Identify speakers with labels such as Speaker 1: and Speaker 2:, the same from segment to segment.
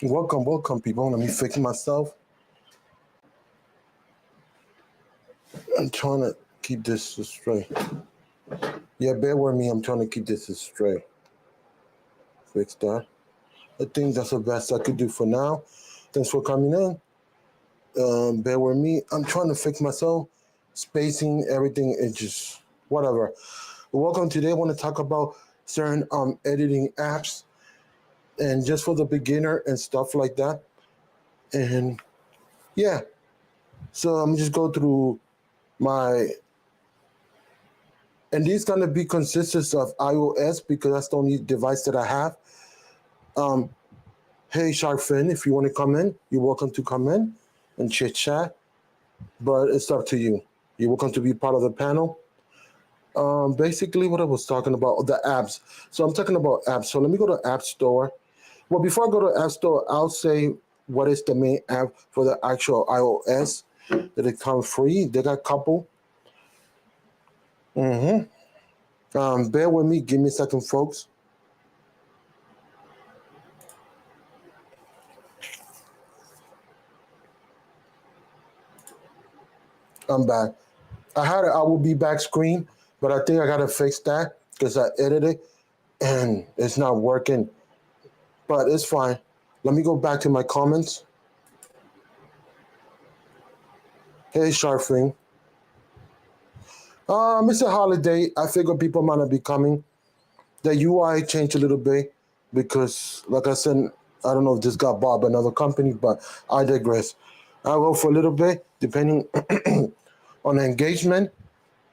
Speaker 1: Welcome, welcome, people. Let me fix myself. I'm trying to keep this straight. Yeah, bear with me. I'm trying to keep this straight. Fix that. I think that's the best I could do for now. Thanks for coming in. Bear with me. I'm trying to fix myself. Spacing, everything is just whatever. Welcome today. I want to talk about certain editing apps and just for the beginner and stuff like that. And yeah, so I'm just go through my and these gonna be consistent of iOS because that's the only device that I have. Um, hey Sharfin, if you want to come in, you're welcome to come in and chit chat. But it's up to you. You're welcome to be part of the panel. Basically, what I was talking about the apps. So I'm talking about apps. So let me go to App Store. Well, before I go to App Store, I'll say what is the main app for the actual iOS that it comes free. They got a couple. Bear with me. Give me a second, folks. I'm back. I had I will be back screen, but I think I gotta fix that because I edited and it's not working. But it's fine. Let me go back to my comments. Hey, Sharfing. Mr. Holiday, I figure people might not be coming. The UI changed a little bit because, like I said, I don't know if this got bought by another company, but I digress. I'll go for a little bit, depending on the engagement.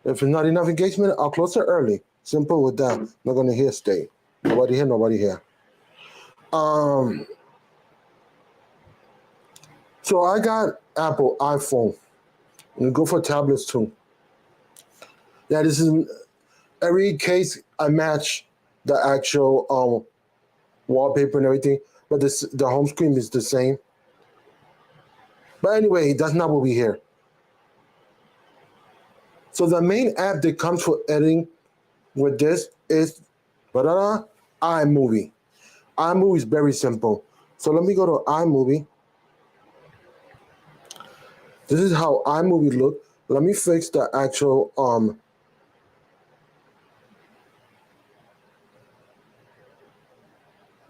Speaker 1: If it's not enough engagement, I'll close it early. Simple with that. Not gonna hear stay. Nobody here, nobody here. Um, so I got Apple iPhone. And go for tablets too. Yeah, this is every case I match the actual wallpaper and everything, but the home screen is the same. But anyway, that's not what we hear. So the main app that comes for editing with this is iMovie. iMovie is very simple. So let me go to iMovie. This is how iMovie look. Let me fix the actual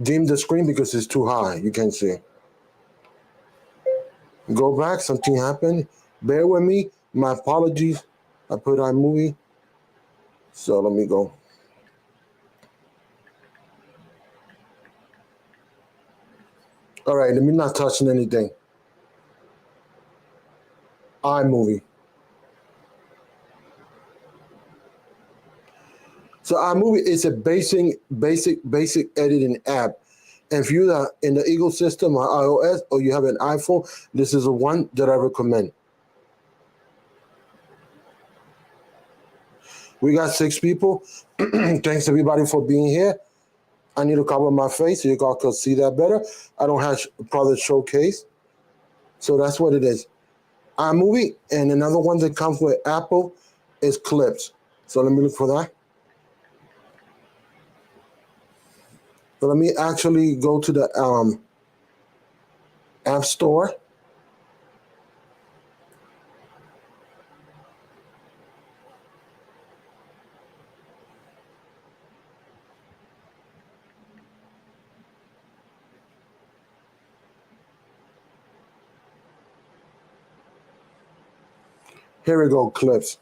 Speaker 1: dim the screen because it's too high. You can't see. Go back. Something happened. Bear with me. My apologies. I put iMovie. So let me go. All right. Let me not touching anything. iMovie. So iMovie is a basic editing app. And if you're in the ecosystem or iOS or you have an iPhone, this is the one that I recommend. We got 6 people. Thanks everybody for being here. I need to cover my face so you guys can see that better. I don't have product showcase. So that's what it is. iMovie and another one that comes with Apple is Clips. So let me look for that. So let me actually go to the App Store. Here we go, Clips.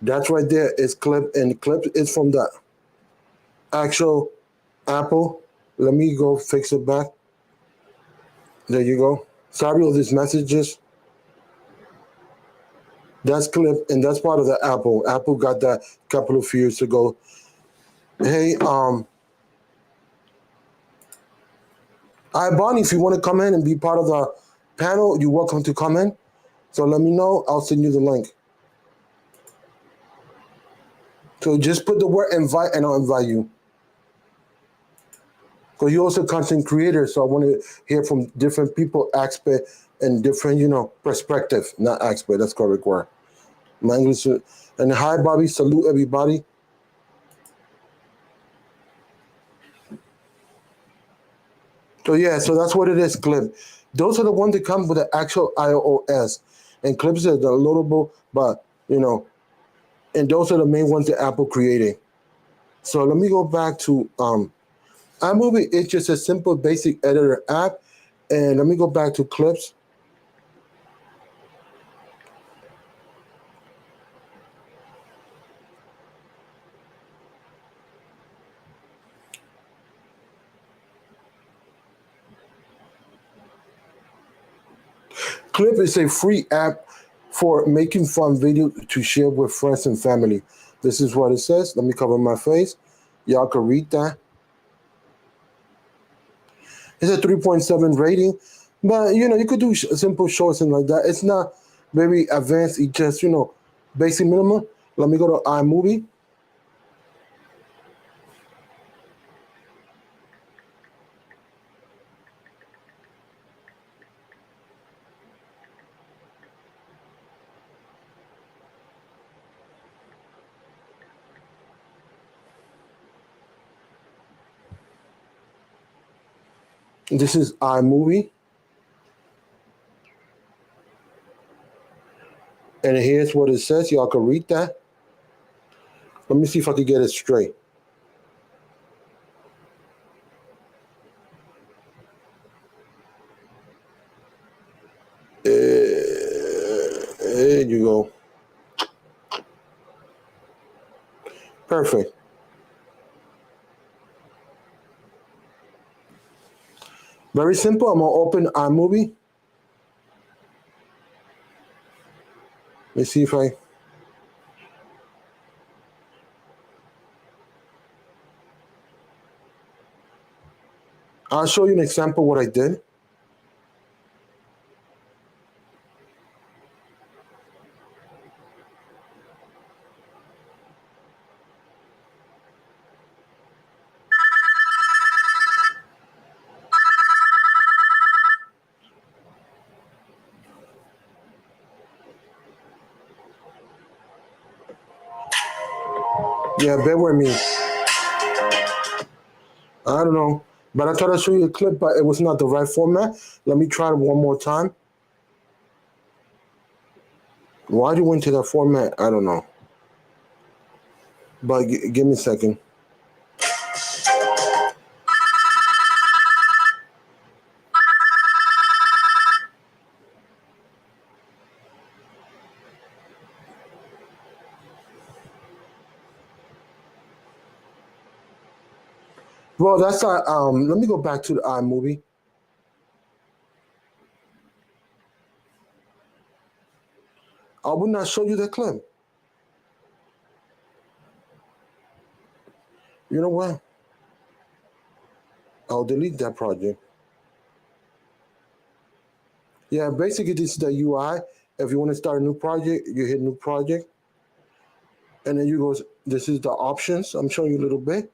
Speaker 1: That's right there is Clip, and Clip is from the actual Apple. Let me go fix it back. There you go. Sorry all these messages. That's Clip, and that's part of the Apple. Apple got that a couple of years ago. Hey, hi Bonnie, if you want to come in and be part of the panel, you're welcome to come in. So let me know. I'll send you the link. So just put the word invite and I'll invite you. Because you're also a content creator, so I want to hear from different people, expert and different, perspective. Not expert, that's correct word. My English. And hi, Bobby. Salute everybody. So yeah, so that's what it is, Clip. Those are the ones that come with the actual iOS. And Clips are the loadable, but and those are the main ones that Apple created. So let me go back to iMovie. It's just a simple basic editor app. And let me go back to Clips. Clip is a free app for making fun videos to share with friends and family. This is what it says. Let me cover my face. Y'all can read that. It's a 3.7 rating, but you could do simple shorts and like that. It's not very advanced. It just basic minimum. Let me go to iMovie. This is iMovie, and here's what it says. Y'all can read that. Let me see if I can get it straight. There you go. Perfect. Very simple. I'm gonna open iMovie. Let's see if I'll show you an example what I did. Yeah, bear with me. I don't know, but I tried to show you a clip, but it was not the right format. Let me try it one more time. Why do you went to that format? I don't know. But give me a second. Well, that's not. Let me go back to the iMovie. I will not show you that clip. You know what? I'll delete that project. Yeah, basically this is the UI. If you want to start a new project, you hit new project, and then you go. This is the options. I'm showing you a little bit.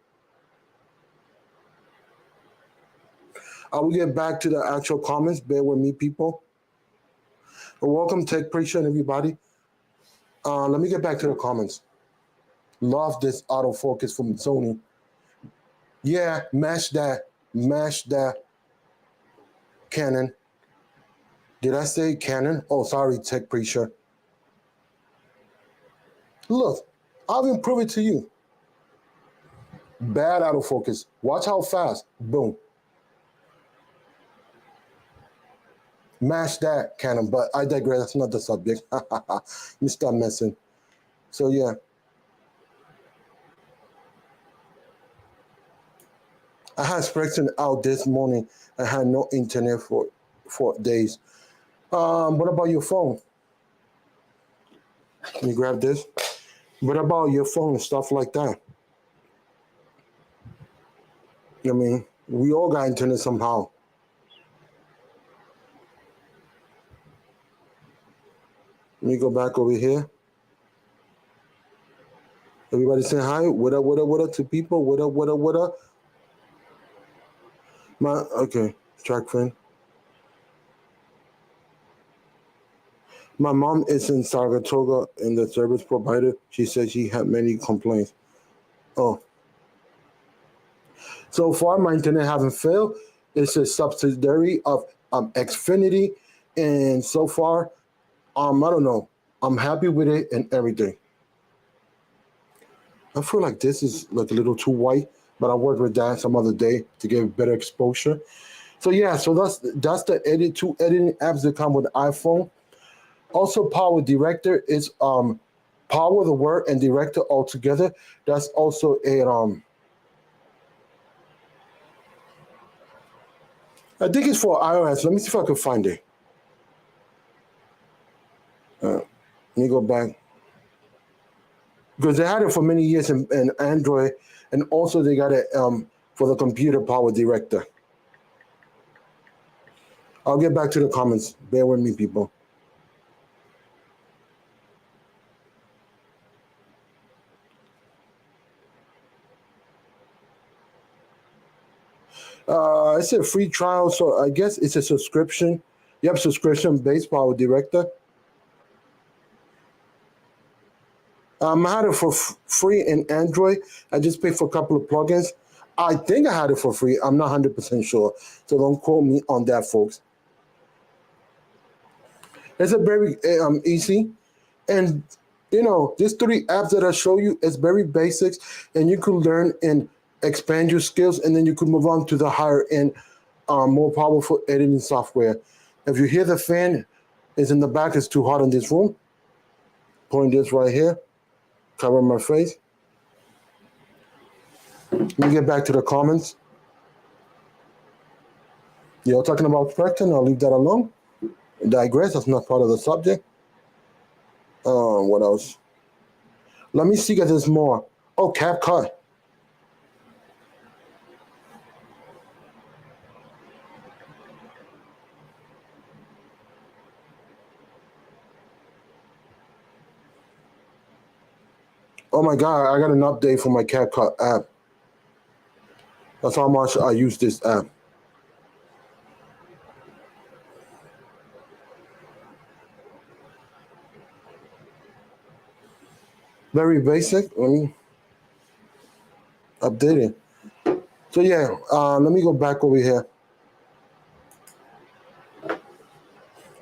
Speaker 1: I will get back to the actual comments. Bear with me, people. Welcome, Tech Preacher, and everybody. Let me get back to the comments. Love this autofocus from Sony. Yeah, mash that Canon. Did I say Canon? Oh, sorry, Tech Preacher. Look, I'll even prove it to you. Bad autofocus. Watch how fast. Boom. Mash that Canon, but I digress. That's not the subject. Let me stop messing. So yeah, I had Spectrum out this morning. I had no internet for 4 days. What about your phone? Let me grab this. What about your phone and stuff like that? I mean, we all got internet somehow. Let me go back over here. Everybody say hi. What up to people? What up? Okay, track friend. My mom is in Saratoga and the service provider. She said she had many complaints. Oh, so far my internet haven't failed. It's a subsidiary of Xfinity, and so far, I don't know. I'm happy with it and everything. I feel like this is like a little too white, but I'll work with that some other day to get better exposure. So yeah, so that's the two editing apps that come with iPhone. Also, Power Director is Power the word and Director all together. That's also a I think it's for iOS. Let me see if I can find it. Let me go back because they had it for many years in Android, and also they got it for the computer Power Director. I'll get back to the comments. Bear with me, people. It's a free trial, so I guess it's a subscription. Yep, subscription based Power Director. I had it for free in Android. I just paid for a couple of plugins. I think I had it for free. I'm not 100% sure. So don't quote me on that, folks. It's a very easy. And, these three apps that I show you is very basics. And you can learn and expand your skills. And then you can move on to the higher end, more powerful editing software. If you hear the fan is in the back, it's too hot in this room. Point this right here. Cover my face. Let me get back to the comments. You're talking about Spectrum. I'll leave that alone. Digress. That's not part of the subject. What else? Let me see if there's more. Oh, CapCut. Oh my God, I got an update for my CapCut app. That's how much I use this app. Very basic. Let me update it. So yeah, let me go back over here.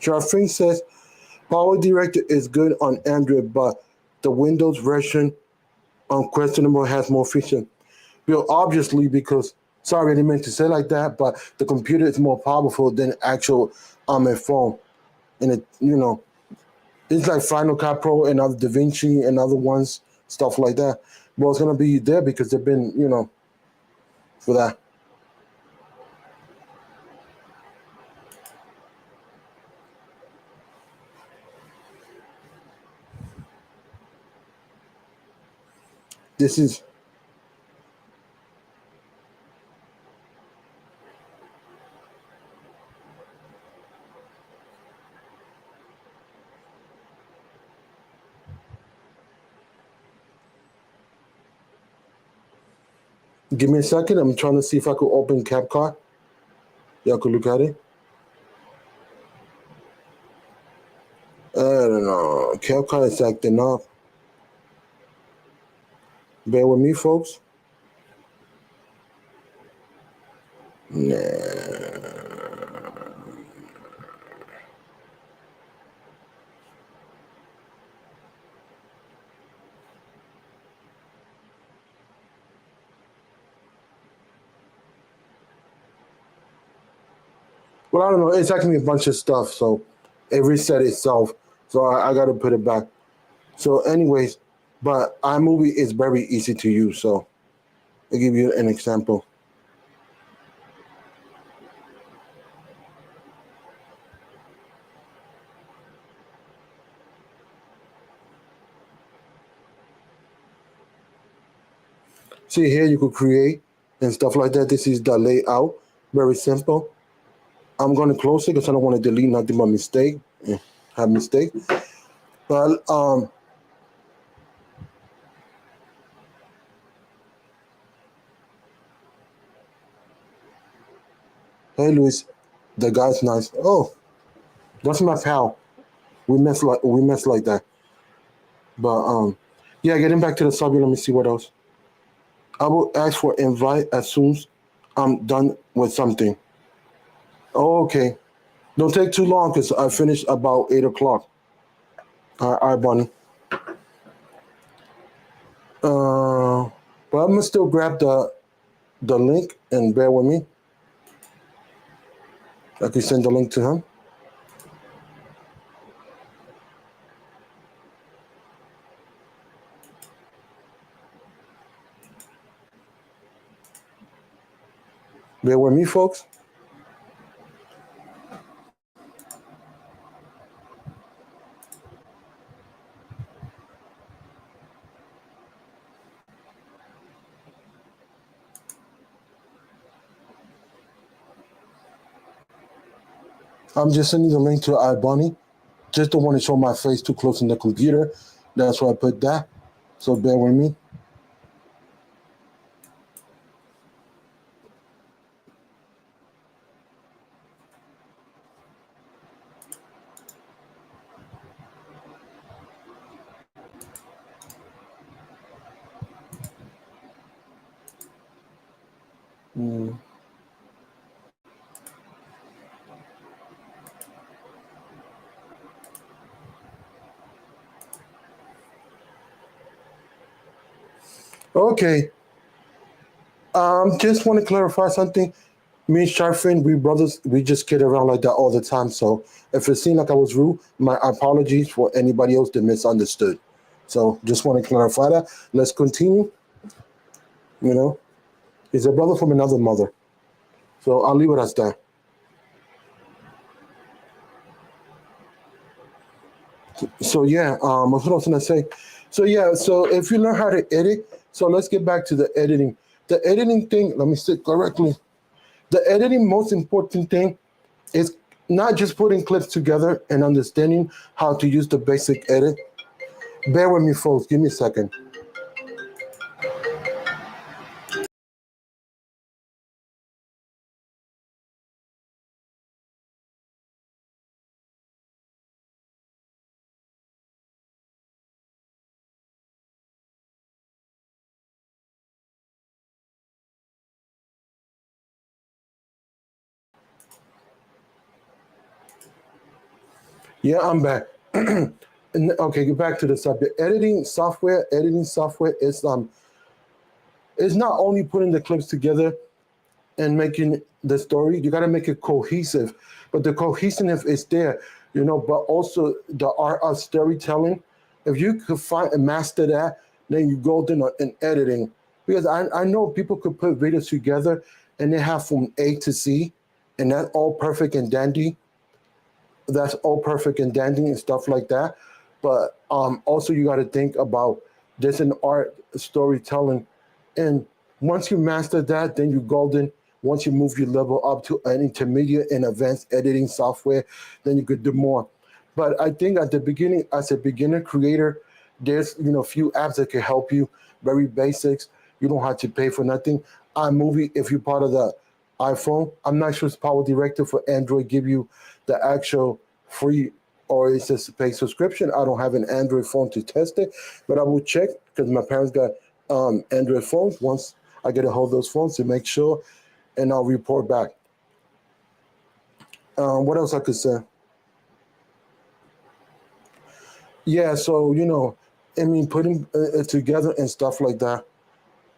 Speaker 1: Jarfing says Power Director is good on Android, but the Windows version unquestionable has more features. Well, obviously, because sorry, I didn't mean to say like that, but the computer is more powerful than actual a phone, and it's like Final Cut Pro and other DaVinci and other ones, stuff like that. Well, it's gonna be there because they've been, for that. This is Give me a second. I'm trying to see if I could open CapCut. Y'all could look at it. I don't know. CapCut is acting up. Bear with me, folks. Nah. Well, I don't know. It's asking me a bunch of stuff, so it reset itself. So I got to put it back. So, anyways, but iMovie is very easy to use. So I'll give you an example. See here, you could create and stuff like that. This is the layout. Very simple. I'm going to close it because I don't want to delete nothing but mistake. Have mistake. But hey, Luis, the guy's nice. Oh, that's my pal. We mess like that. But yeah, getting back to the subject. Let me see what else. I will ask for invite as soon as I'm done with something. Oh, okay. Don't take too long because I finished about 8 o'clock. All right, Bonnie. Uh, but I'm gonna still grab the link and bear with me. I can send the link to him. Bear with me, folks. I'm just sending the link to iBunny. Just don't want to show my face too close in the computer. That's why I put that. So bear with me. Mm. Okay. Just want to clarify something. Me and Sharfin, we brothers, we just kid around like that all the time. So if it seemed like I was rude, my apologies for anybody else that misunderstood. So just want to clarify that. Let's continue. You know, he's a brother from another mother. So I'll leave it as that. So yeah, what I was gonna say. So yeah, so if you learn how to edit, so let's get back to the editing. The editing thing, let me say it correctly. The editing most important thing is not just putting clips together and understanding how to use the basic edit. Bear with me, folks. Give me a second. Yeah, I'm back. Okay, get back to the subject. Editing software is not only putting the clips together and making the story. You got to make it cohesive, but the cohesiveness is there, But also the art of storytelling. If you could find and master that, then you go in editing. Because I know people could put videos together and they have from A to Z, and that's all perfect and dandy. That's all perfect and dandy and stuff like that. But also you got to think about this in art storytelling, and once you master that, then you golden. Once you move your level up to an intermediate and advanced editing software, then you could do more. But I think at the beginning, as a beginner creator, there's a few apps that can help you. Very basics. You don't have to pay for nothing. iMovie, if you're part of the iPhone, I'm not sure it's Power Director for Android give you the actual free or it's just a paid subscription. I don't have an Android phone to test it, but I will check because my parents got Android phones. Once I get a hold of those phones to make sure, and I'll report back. What else I could say? Yeah, so I mean, putting it together and stuff like that,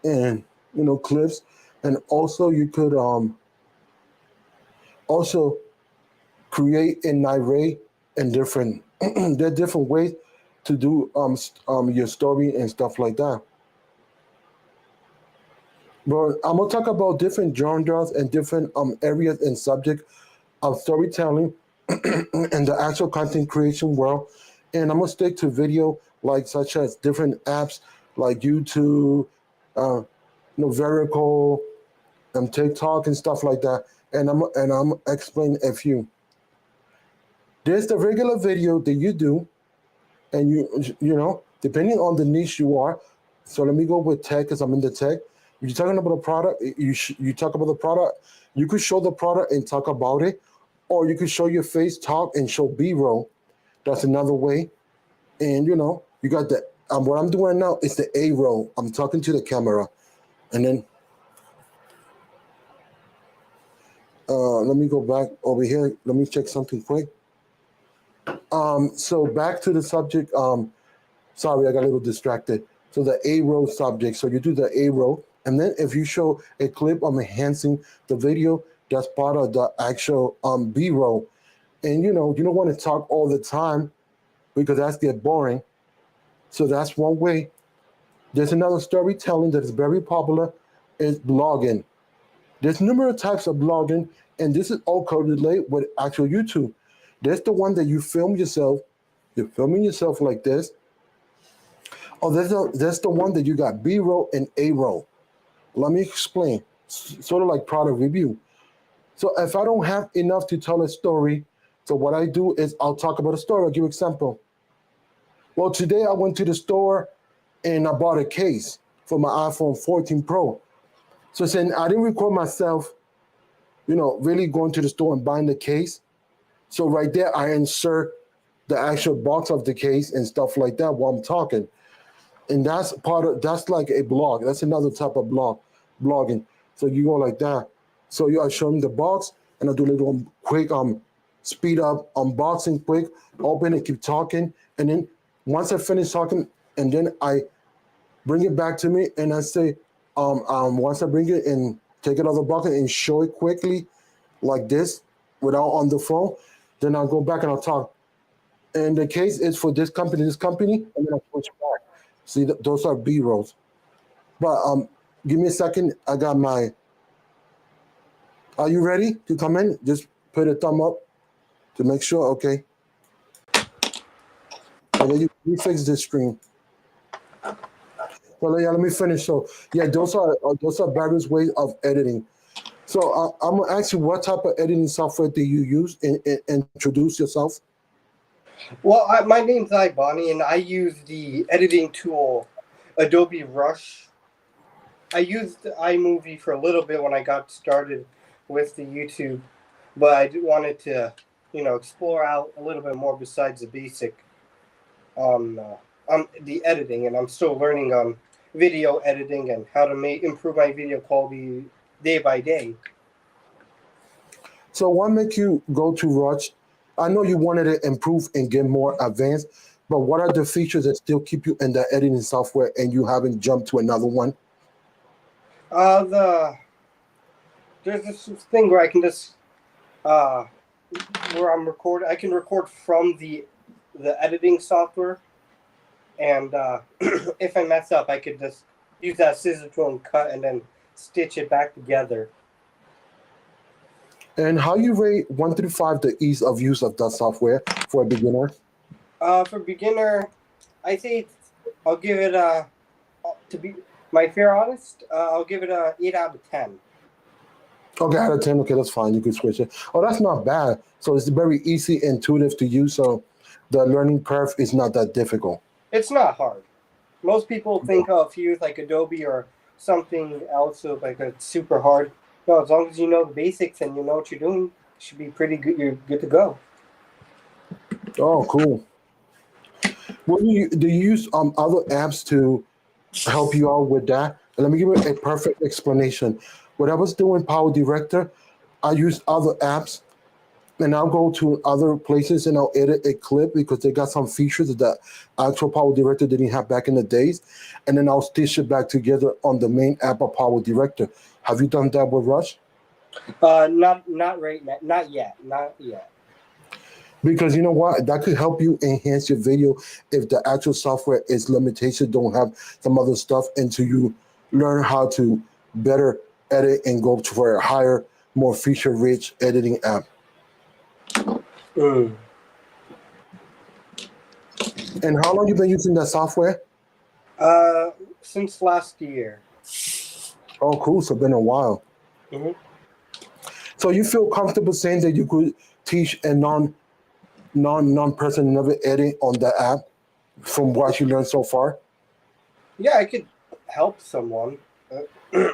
Speaker 1: and clips, and also you could also create an array and different there are different ways to do your story and stuff like that. But I'm gonna talk about different genres and different areas and subject of storytelling and the actual content creation world. And I'm gonna stick to video like such as different apps like YouTube, uh, Verical, TikTok and stuff like that. And I'm explaining a few. There's the regular video that you do, and depending on the niche you are. So let me go with tech because I'm in the tech. If you're talking about a product, you talk about the product. You could show the product and talk about it, or you could show your face, talk, and show B-roll. That's another way. And you got the what I'm doing now is the A roll. I'm talking to the camera, and then Let me go back over here. Let me check something quick. So back to the subject. Sorry, I got a little distracted. So the A row subject. So you do the A row, and then if you show a clip of enhancing the video, that's part of the actual B row. And you don't want to talk all the time because that's get boring. So that's one way. There's another storytelling that is very popular is blogging. There's numerous types of blogging, and this is all correlated with actual YouTube. There's the one that you film yourself. You're filming yourself like this. Oh, there's the one that you got B roll and A roll. Let me explain. Sort of like product review. So if I don't have enough to tell a story, so what I do is I'll talk about a story. I'll give you an example. Well, today I went to the store and I bought a case for my iPhone 14 Pro. So saying I didn't record myself, really going to the store and buying the case. So right there, I insert the actual box of the case and stuff like that while I'm talking. And that's like a blog. That's another type of blogging. So you go like that. So you are showing the box, and I do a little quick speed up unboxing, quick open it, keep talking, and then once I finish talking, and then I bring it back to me, and I say, once I bring it and take it out of the bucket and show it quickly, like this, without on the phone, then I'll go back and I'll talk. And the case is for this company, and then I'll switch back. See, those are B rolls. But give me a second. I got my. Are you ready to come in? Just put a thumb up to make sure. Okay. And then you fix this screen. Well, yeah, let me finish. So, yeah, those are various ways of editing. So, I'm gonna ask you, what type of editing software do you use? And introduce yourself.
Speaker 2: Well, my name's Ibani, and I use the editing tool Adobe Rush. I used iMovie for a little bit when I got started with the YouTube, but I wanted to, explore out a little bit more besides the basic on the editing, and I'm still learning on video editing and how to improve my video quality day by day.
Speaker 1: So, what make you go to Rush? I know you wanted to improve and get more advanced, but what are the features that still keep you in the editing software and you haven't jumped to another one?
Speaker 2: The There's this thing where I can just uh, where I'm recording. I can record from the editing software, and if I mess up, I could just use that scissor tool and cut, and then stitch it back together.
Speaker 1: And how you rate 1 through 5 the ease of use of that software for a beginner?
Speaker 2: For beginner, I say I'll give it a to be my fair honest. I'll give it a 8 out of 10.
Speaker 1: Okay, out of 10, okay, that's fine. You can switch it. Oh, that's not bad. So it's very easy, intuitive to use. So the learning curve is not that difficult.
Speaker 2: It's not hard. Most people think, oh, if you use like Adobe or something else, so like it's super hard. No, as long as you know the basics and you know what you're doing, you should be pretty good. You're good to go.
Speaker 1: Oh, cool. What do you use other apps to help you out with that? And let me give you a perfect explanation. When I was doing Power Director, I used other apps, and I'll go to other places and I'll edit a clip because they got some features that the actual Power Director didn't have back in the days, and then I'll stitch it back together on the main app of Power Director. Have you done that with Rush?
Speaker 2: Not right now. Not yet. Not yet.
Speaker 1: Because you know what, that could help you enhance your video if the actual software is limitation, don't have some other stuff until you learn how to better edit and go for a higher, more feature-rich editing app.
Speaker 2: Mm.
Speaker 1: And how long you been using that software?
Speaker 2: Since last year.
Speaker 1: Oh, cool. So been a while.
Speaker 2: Hmm.
Speaker 1: So you feel comfortable saying that you could teach a non-person never edit on the app from what you learned so far?
Speaker 2: Yeah, I could help someone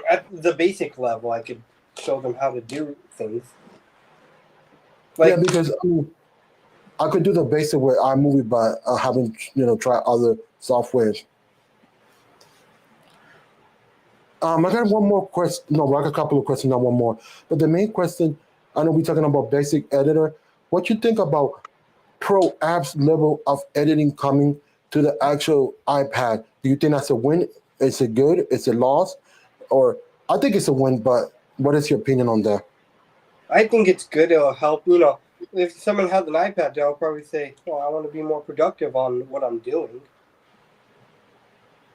Speaker 2: at the basic level. I could show them how to do things.
Speaker 1: Yeah,
Speaker 2: Like,
Speaker 1: because I could do the basic with iMovie, but I haven't tried other softwares. I got one more question. No, I got a couple of questions, not one more. But the main question: I know we're talking about basic editor. What you think about pro apps level of editing coming to the actual iPad? Do you think that's a win? Is it good? Is it loss? Or I think it's a win, but what is your opinion on that?
Speaker 2: I think it's good. It'll help. If someone has an iPad, they'll probably say, "Well, I want to be more productive on what I'm doing."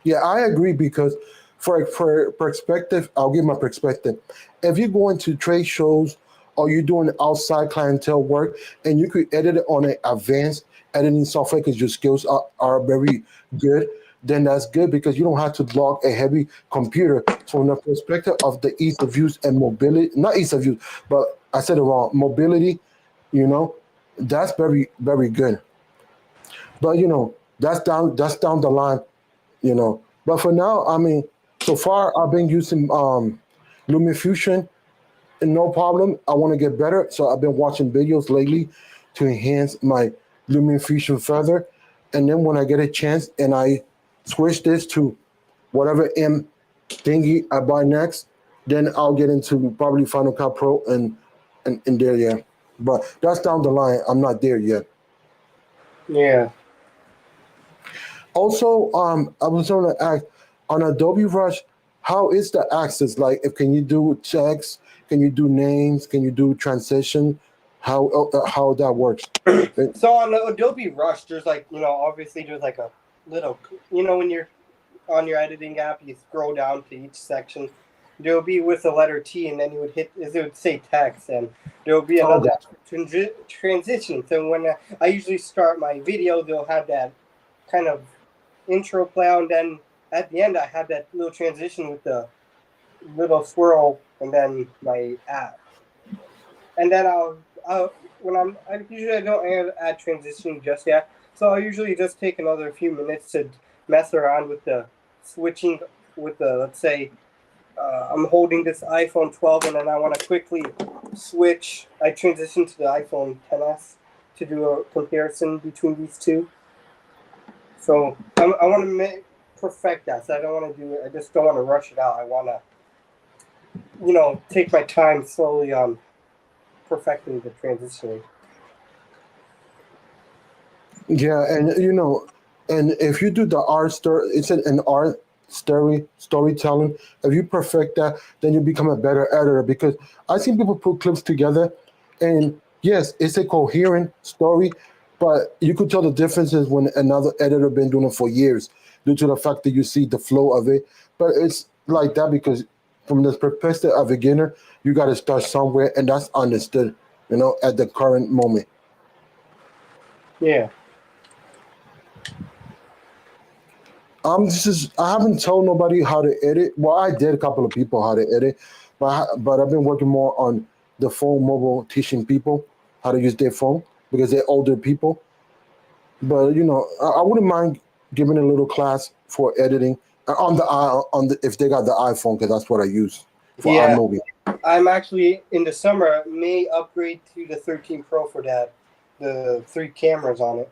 Speaker 1: Yeah, I agree because for perspective, I'll give my perspective. If you go into trade shows or you're doing outside clientele work and you could edit it on an advanced editing software because your skills are very good, then that's good because you don't have to log a heavy computer. So from the perspective of the ease of use and mobility, not ease of use, but I said it wrong, mobility, you know, that's very, very good. But that's down the line, you know. But for now, I mean, so far I've been using LumaFusion and no problem. I want to get better, so I've been watching videos lately to enhance my LumaFusion further. And then when I get a chance and I switch this to whatever M thingy I buy next, then I'll get into probably Final Cut Pro and there, yeah. But that's down the line. I'm not there yet.
Speaker 2: Yeah.
Speaker 1: Also, I was going to ask on Adobe Rush, how is the access? Like, if can you do text? Can you do names? Can you do transition? How that works?
Speaker 2: So on the Adobe Rush, there's obviously there's like a little, when you're on your editing app, you scroll down to each section. There will be with the letter T, and then you would hit, it would say text, and there will be
Speaker 1: Oh,
Speaker 2: another transition. So when I usually start my video, they'll have that kind of intro play, and then at the end, I have that little transition with the little swirl, and then my app. And then I'll when I usually I don't add transition just yet, so I usually just take another few minutes to mess around with the switching with the, let's say I'm holding this iPhone 12 and then I want to quickly switch. I transition to the iPhone 10s to do a comparison between these two. So I want to perfect that. So I don't want to do it. I just don't want to rush it out. I want to take my time slowly on perfecting the transition.
Speaker 1: yeah, and and if you do the art story, it's an art storytelling. If you perfect that, then you become a better editor. Because I've seen people put clips together, and yes, it's a coherent story, but you could tell the differences when another editor been doing it for years, due to the fact that you see the flow of it. But it's like that because from the perspective of a beginner, you got to start somewhere, and that's understood. At the current moment.
Speaker 2: Yeah.
Speaker 1: I haven't told nobody how to edit. Well, I did a couple of people how to edit, but I've been working more on the phone mobile, teaching people how to use their phone because they're older people. But I wouldn't mind giving a little class for editing on the if they got the iPhone because that's what I use for
Speaker 2: Yeah.
Speaker 1: iMovie.
Speaker 2: I'm actually in the summer may upgrade to the 13 Pro for that. The 3 cameras on it.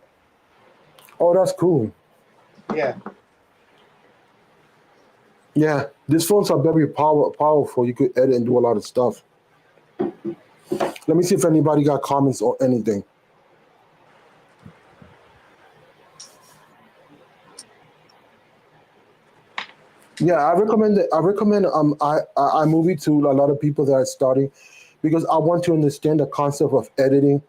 Speaker 1: Oh, that's cool.
Speaker 2: Yeah.
Speaker 1: Yeah, these phones are very powerful. You could edit and do a lot of stuff. Let me see if anybody got comments or anything. Yeah, I recommend it. I recommend iMovie to a lot of people that are starting because I want to understand the concept of editing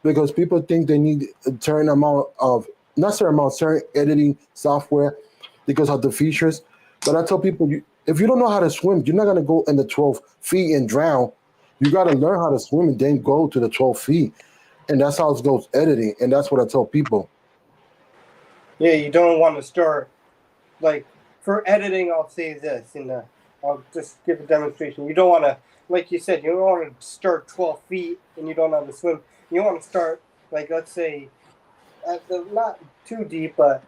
Speaker 1: because people think they need a certain amount of not certain amount certain editing software because of the features. But I tell people if you don't know how to swim, you're not gonna go in the 12 feet and drown. You gotta learn how to swim and then go to the 12 feet. And that's how it goes editing. And that's what I tell people.
Speaker 2: Yeah, you don't want to start like for editing. I'll say this I'll just give a demonstration. You don't want to, like you said, you don't want to start 12 feet and you don't know how to swim. You want to start like let's say at the not too deep, but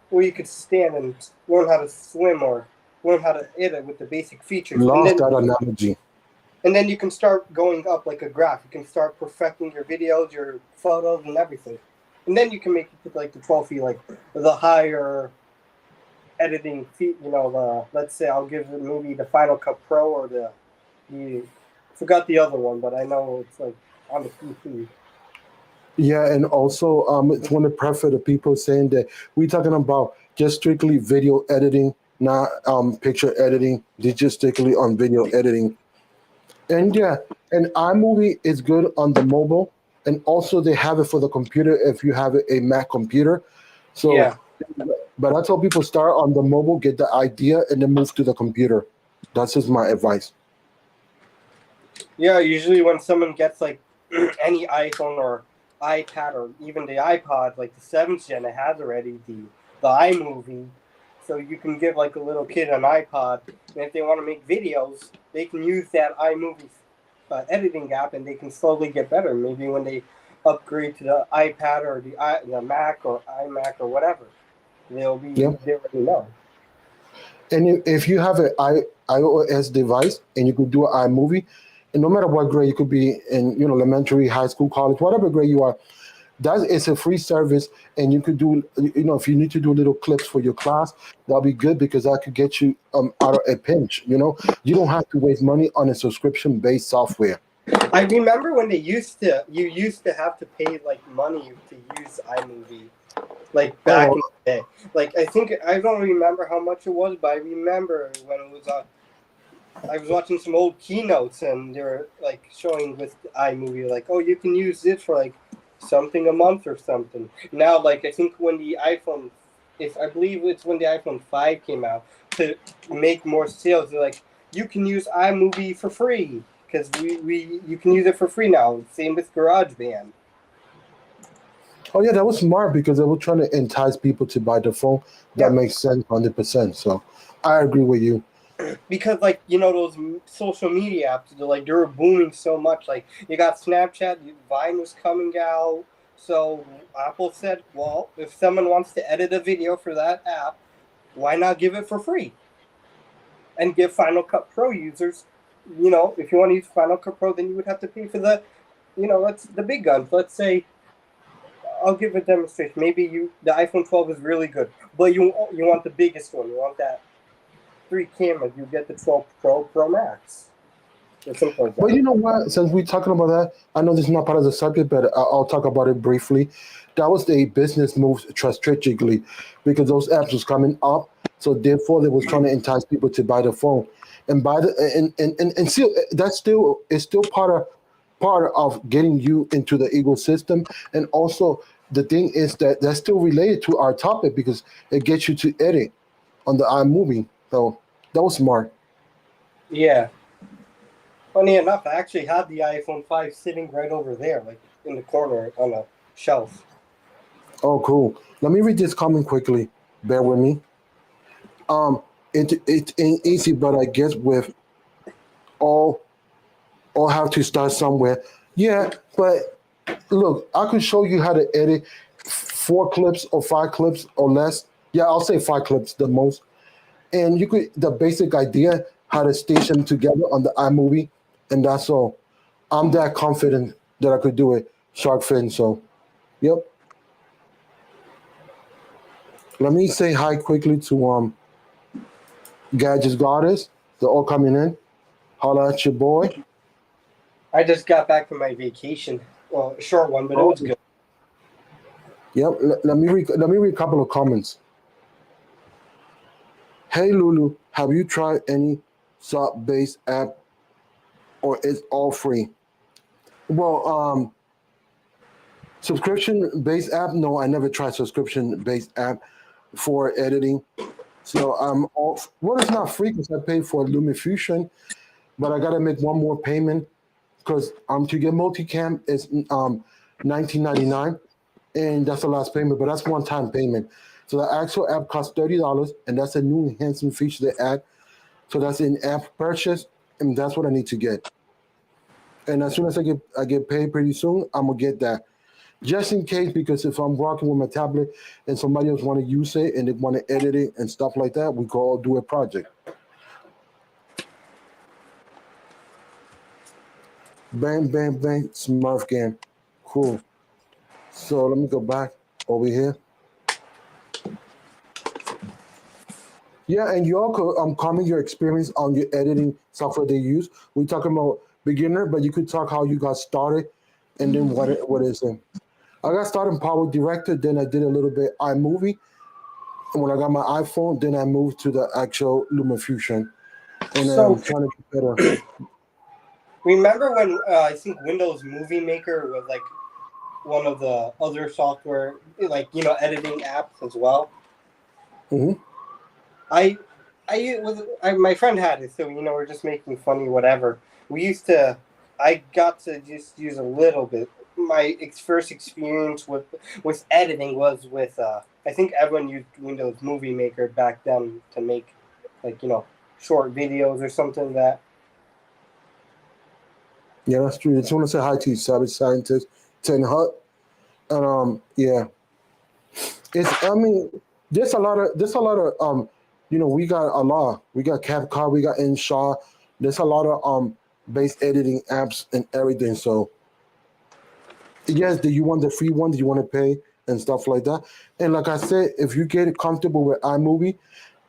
Speaker 2: where you could stand and learn how to swim or learn how to edit with the basic features,
Speaker 1: Lost that analogy.
Speaker 2: and then you can start going up like a graph. You can start perfecting your videos, your photos, and everything, and then you can make it to like the 12 feet, like the higher editing feet. Let's say I'll give the movie the Final Cut Pro or the Forgot the other one, but I know it's like on the PC.
Speaker 1: Yeah, and also it's one to prefer the people saying that we're talking about just strictly video editing, not picture editing. They're just strictly on video editing. And yeah, and iMovie is good on the mobile, and also they have it for the computer if you have a Mac computer. So,
Speaker 2: Yeah,
Speaker 1: but I tell people start on the mobile, get the idea, and then move to the computer. That's just my advice.
Speaker 2: yeah. Usually when someone gets like any iPhone or iPad or even the iPod, like the seventh gen, it has already the iMovie, so you can give like a little kid an iPod, and if they want to make videos, they can use that iMovie editing app, and they can slowly get better. Maybe when they upgrade to the iPad or the Mac or iMac or whatever,
Speaker 1: Yeah.
Speaker 2: they already know.
Speaker 1: And if you have an iOS device and you could do an iMovie, and no matter what grade you could be in, elementary, high school, college, whatever grade you are, that is a free service, and you could do, if you need to do little clips for your class, that'll be good because that could get you out of a pinch. You don't have to waste money on a subscription-based software.
Speaker 2: I remember when you used to have to pay like money to use iMovie, like back
Speaker 1: Oh,
Speaker 2: in the day. Like I don't remember how much it was, but I remember when it was I was watching some old keynotes and they were like showing with iMovie, like, oh, you can use this for like something a month or something. Now, like I think when the iPhone, if I believe it's when the iPhone 5 came out to make more sales, they're like, you can use iMovie for free because we you can use it for free now. Same with GarageBand.
Speaker 1: oh yeah, that was smart because they were trying to entice people to buy the phone. That
Speaker 2: Yeah,
Speaker 1: makes sense, 100%. So I agree with you.
Speaker 2: because like those social media apps, they were booming so much. Like you got Snapchat, Vine was coming out, so Apple said, well, if someone wants to edit a video for that app, why not give it for free and give Final Cut Pro users, if you want to use Final Cut Pro, then you would have to pay for let's the big guns. Let's say I'll give a demonstration. Maybe the iPhone 12 is really good, but you want the biggest one. You want that three cameras. You get the 12 Pro Max or something like
Speaker 1: But
Speaker 2: that.
Speaker 1: you know what? Since we're talking about that, I know this is not part of the subject, but I'll talk about it briefly. That was a business move strategically because those apps was coming up, so therefore they was trying to entice people to buy the phone and buy the and still that's still is still part of getting you into the ecosystem. And also the thing is that that's still related to our topic because it gets you to edit on the iMovie. So that was smart.
Speaker 2: Yeah. Funny enough, I actually had the iPhone 5 sitting right over there, like in the corner on a shelf.
Speaker 1: Oh, cool. Let me read this comment quickly. Bear with me. Um, it ain't easy, but I guess with all all have to start somewhere. Yeah, but look, I could show you how to edit 4 clips or 5 clips or less. Yeah, I'll say 5 clips the most. And you could the basic idea how to stitch them together on the iMovie, and that's all. I'm that confident that I could do it. Shark fin. So, yep. Let me say hi quickly to Gadgets Goddess. They're all coming in. Holla at your boy.
Speaker 2: I just got back from my vacation. Well, a short one, but it
Speaker 1: Oh,
Speaker 2: was good.
Speaker 1: yep. Let me read a couple of comments. Hey Lulu, have you tried any sub-based app or it's all free? Well, subscription-based app? No, I never tried subscription-based app for editing. So I'm off. Well, it's not free because I paid for LumiFusion, but I gotta make one more payment because to get multicam is 19.99, and that's the last payment. But that's one-time payment. So the actual app costs $30, and that's a new enhancement feature they add. So that's an app purchase, and that's what I need to get. And as soon as I get paid pretty soon, I'm gonna get that. Just in case, because if I'm working with my tablet and somebody else want to use it and they want to edit it and stuff like that, we go do a project. Bang, bang, bang, Smurf game. Cool. So let me go back over here. Yeah, and you all could comment your experience on your editing software they use. We're talking about beginner, but you could talk how you got started, and then what is it? I got started in Power Director, then I did a little bit iMovie, and when I got my iPhone, then I moved to the actual LumaFusion, and
Speaker 2: So
Speaker 1: I'm trying to get better.
Speaker 2: remember when I think Windows Movie Maker was like one of the other software, like editing apps as well.
Speaker 1: Hmm.
Speaker 2: I my friend had it, so we're just making funny whatever. We used to. I got to just use a little bit. My first experience with editing was with I think everyone used Windows Movie Maker back then to make like short videos or something that.
Speaker 1: Yeah, that's true. I just want to say hi to you, Savage Scientist, Ten Hut, and yeah, it's. I mean, there's a lot of we got Allah, we got CapCut, we got InShot. There's a lot of base editing apps and everything. So yes, do you want the free one? Do you want to pay and stuff like that? And like I said, if you get comfortable with iMovie,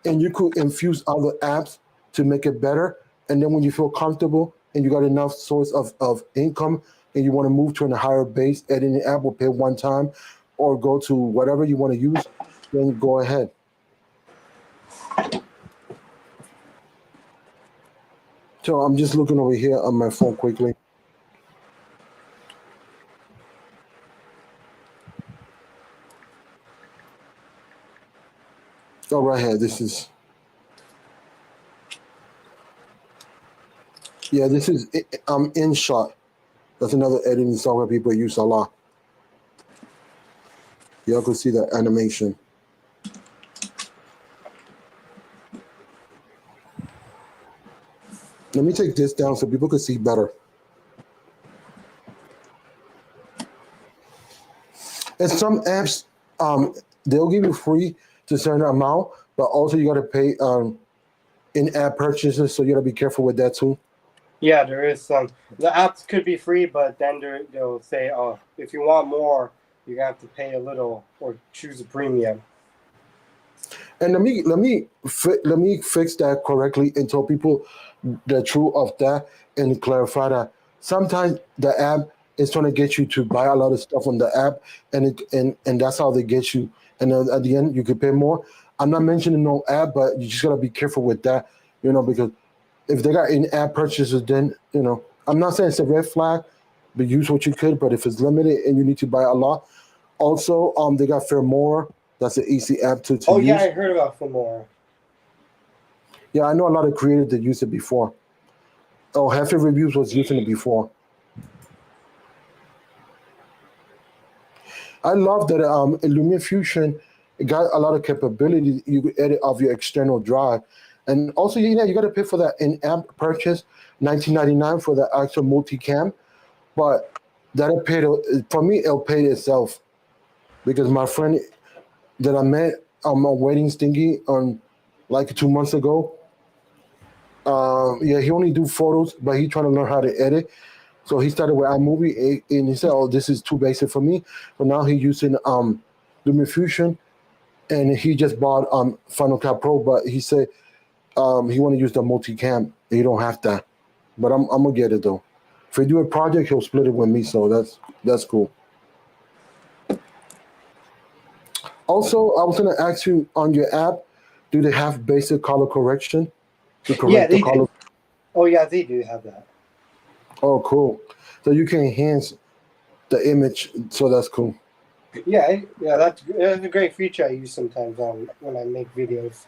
Speaker 1: and you could infuse other apps to make it better, and then when you feel comfortable and you got enough source of income and you want to move to a higher base editing app or pay one time or go to whatever you want to use, then go ahead. So I'm just looking over here on my phone quickly. Oh, right here. This is, yeah, this is InShot. That's another editing software people use a lot. Y'all can see the animation. Let me take this down so people can see better. And some apps, they'll give you free to a certain amount, but also you got to pay in-app purchases, so you got to be careful with that too.
Speaker 2: Yeah, there is some. The apps could be free, but then they'll say, "Oh, if you want more, you're gonna have to pay a little or choose a premium."
Speaker 1: And let me fix that correctly and tell people the truth of that and clarify that sometimes the app is trying to get you to buy a lot of stuff on the app, and that's how they get you. And then at the end, you could pay more. I'm not mentioning no app, but you just gotta be careful with that, because if they got in-app purchases, then I'm not saying it's a red flag, but use what you could. But if it's limited and you need to buy a lot, also they got Fairmore. That's an easy app to
Speaker 2: Oh yeah, I
Speaker 1: use.
Speaker 2: heard about Filmora.
Speaker 1: Yeah, I know a lot of creators that used it before. Oh, Half Your Reviews was using it before. I love that Illumia Fusion got a lot of capability. You could edit off your external drive, and also you got to pay for that in-app purchase, 19.99 for the actual multicam. But that'll pay for me. It'll pay itself because my friend that I met on my wedding stingy on like 2 months ago. Yeah, he only do photos, but he trying to learn how to edit. So he started with iMovie, and he said, "Oh, this is too basic for me." But now he's using LumaFusion, and he just bought Final Cut Pro. But he said he want to use the multicam. He don't have that, but I'm gonna get it though. If we do a project, he'll split it with me, so that's cool. Also, I was gonna ask you on your app, do they have basic color correction to
Speaker 2: Yeah,
Speaker 1: correct the
Speaker 2: they do.
Speaker 1: color?
Speaker 2: Oh yeah, they do have that.
Speaker 1: Oh, cool. So you can enhance the image, so that's cool.
Speaker 2: Yeah, yeah, that's a great feature I use sometimes when I make videos.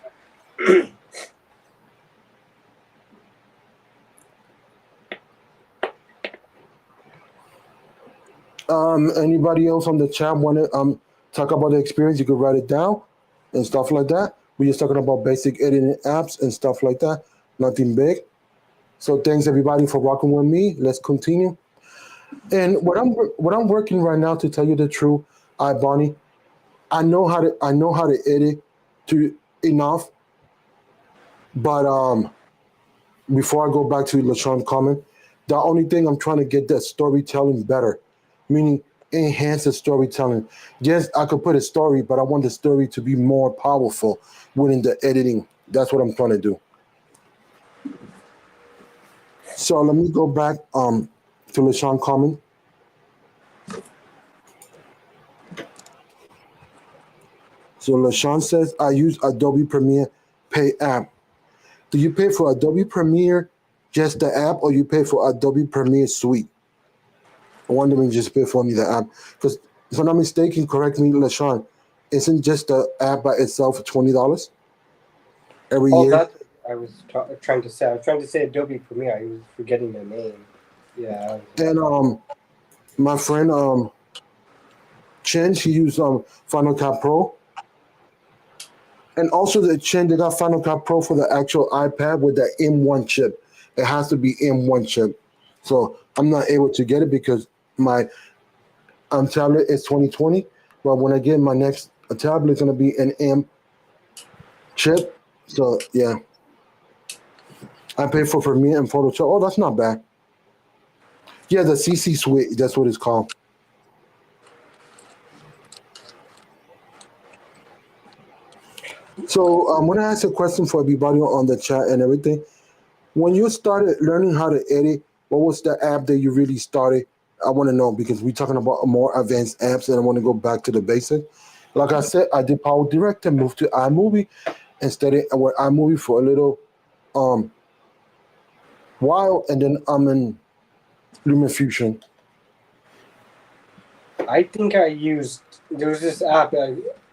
Speaker 1: Anybody else on the chat want to talk about the experience? You could write it down and stuff like that. We're just talking about basic editing apps and stuff like that. Nothing big. So thanks everybody for rocking with me. Let's continue. And what I'm working right now, to tell you the truth, Bonnie, I know how to edit to enough, but before I go back to LaShawn comment, the only thing I'm trying to get that storytelling better, meaning enhance the storytelling. Yes, I could put a story, but I want the story to be more powerful within the editing. That's what I'm trying to do. So let me go back to LaShawn comment. So LaShawn says, I use Adobe Premiere Pay app. Do you pay for Adobe Premiere, just the app, or you pay for Adobe Premiere Suite? I wonder when you just pay for me the app. Because if I'm not mistaken, correct me, LaShawn, isn't just the app by itself $20 every
Speaker 2: Oh,
Speaker 1: year?
Speaker 2: that's what I was trying to say. I was trying to say Adobe Premiere. I was forgetting the name. Yeah.
Speaker 1: And my friend Chen, he used Final Cut Pro. And also the Chen, they got Final Cut Pro for the actual iPad with the M1 chip. It has to be M1 chip. So I'm not able to get it because my tablet is 2020. But when I get my next tablet, it's gonna be an M chip. So yeah, I pay for Premiere and Photoshop. Oh, that's not bad. Yeah, the CC Suite. That's what it's called. So I'm gonna ask a question for everybody on the chat and everything. When you started learning how to edit, what was the app that you really started? I want to know because we're talking about more advanced apps, and I want to go back to the basic. Like I said, I did Power Direct and moved to iMovie and studied with iMovie for a little um while, and then I'm in LumaFusion.
Speaker 2: I think I used. There was this app.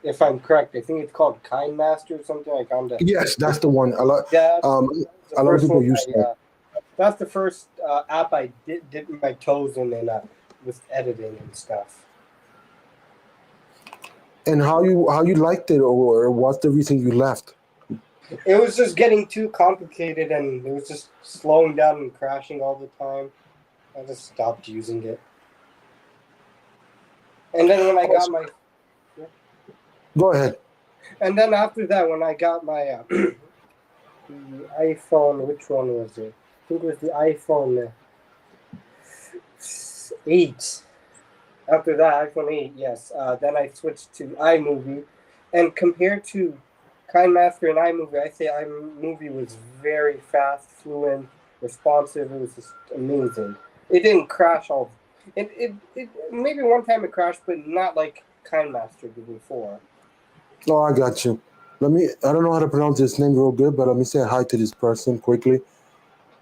Speaker 2: If I'm correct, I think it's called KindMaster or something. I found it.
Speaker 1: Yes, that's the one.
Speaker 2: Yeah,
Speaker 1: A
Speaker 2: the
Speaker 1: lot of
Speaker 2: first
Speaker 1: people
Speaker 2: one.
Speaker 1: use that.
Speaker 2: That's the first app I dip my toes in with editing and stuff.
Speaker 1: And how you liked it, or what's the reason you left?
Speaker 2: It was just getting too complicated, and it was just slowing down and crashing all the time. I just stopped using it. And then when I got my,
Speaker 1: Go ahead.
Speaker 2: and then after that, when I got my the iPhone, which one was it? I think it was the iPhone 8. After that, iPhone 8, yes. Then I switched to iMovie, and compared to KindMaster and iMovie, I say iMovie was very fast, fluent, responsive. It was just amazing. It didn't crash all. It maybe one time it crashed, but not like KindMaster did before.
Speaker 1: Oh, I got you. I don't know how to pronounce his name real good, but let me say hi to this person quickly.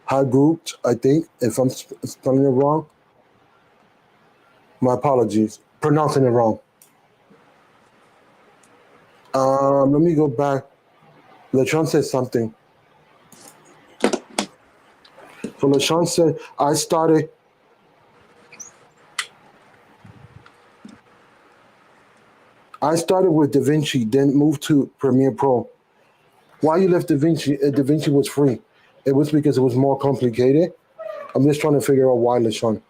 Speaker 1: Hi, Groot, I think. If I'm spelling it wrong, my apologies. Pronouncing it wrong. Let me go back. LaShawn said something. So LaShawn said, I started with DaVinci, then moved to Premiere Pro. Why you left DaVinci? DaVinci was free. It was because it was more complicated. I'm just trying to figure out why, LaShawn.